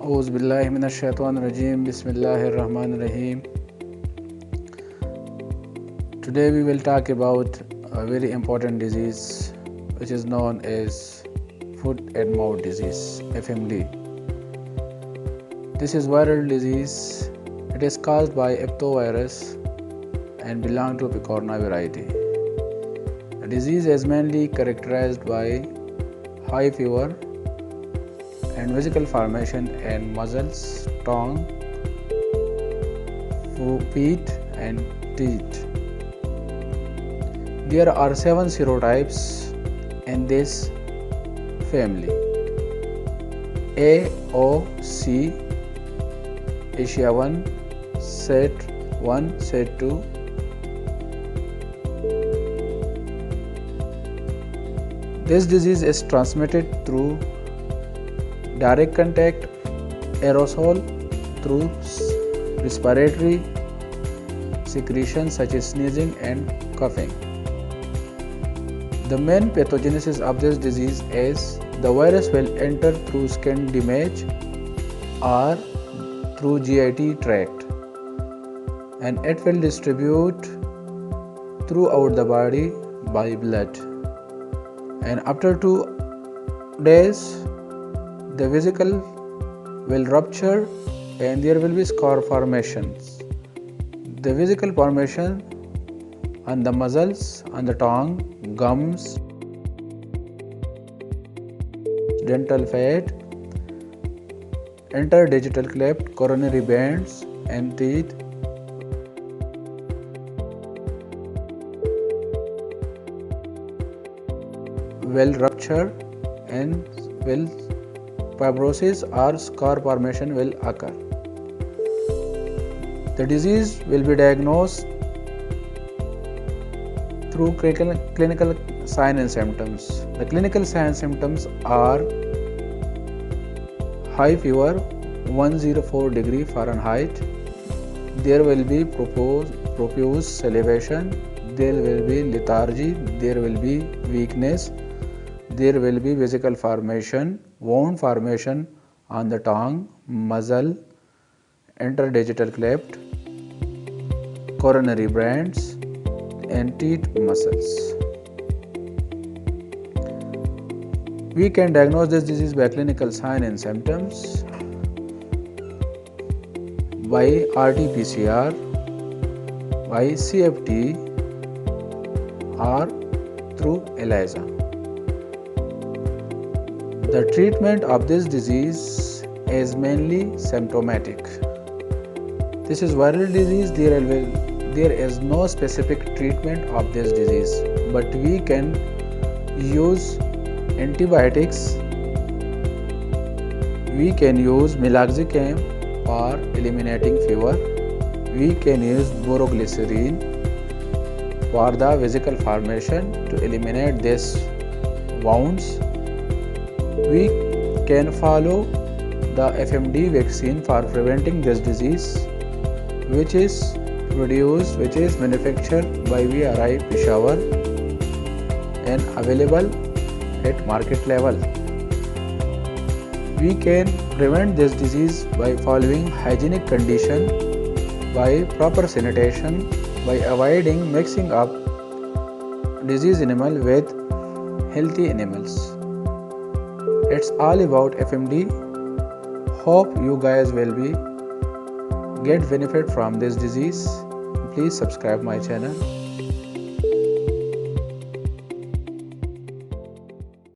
Auzubillahiminash-shaytanir-rajim. Bismillahir-rahmanir-rahim. Today we will talk about a very important disease which is known as foot and mouth disease, FMD. This is viral disease. It is caused by eptovirus and belong to Picorna variety. The disease is mainly characterized by high fever and vesicle formation in muscles, tongue, feet and teeth. There are 7 serotypes in this family: A, O, C, Asia 1, Set 1, Set 2. This disease is transmitted through direct contact, aerosol, through respiratory secretions such as sneezing and coughing. The main pathogenesis of this disease is the virus will enter through skin damage or through GIT tract, and it will distribute throughout the body by blood. And after 2 days, the vesicle will rupture and there will be scar formations. The vesicle formation on the muscles, on the tongue, gums, dental fat, interdigital cleft, coronary bands and teeth. Will rupture and will fibrosis or scar formation will occur. The disease will be diagnosed through clinical signs and symptoms. The clinical signs and symptoms are high fever 104 degree Fahrenheit. There will be profuse salivation. There will be lethargy. There will be weakness. There will be vesicle formation, wound formation on the tongue, muzzle, interdigital cleft, coronary bands and teeth muscles. We can diagnose this disease by clinical signs and symptoms by RT-PCR, by CFT or through ELISA. The treatment of this disease is mainly symptomatic. This is viral disease. There is no specific treatment of this disease, but we can use antibiotics. We can use meloxicam for eliminating fever. We can use boroglycerine for the vesicle formation to eliminate these wounds. We can follow the FMD vaccine for preventing this disease, which is manufactured by VRI Peshawar and available at market level. We can prevent this disease by following hygienic condition, by proper sanitation, by avoiding mixing up diseased animal with healthy animals. It's all about FMD. Hope you guys will get benefit from this disease. Please subscribe my channel.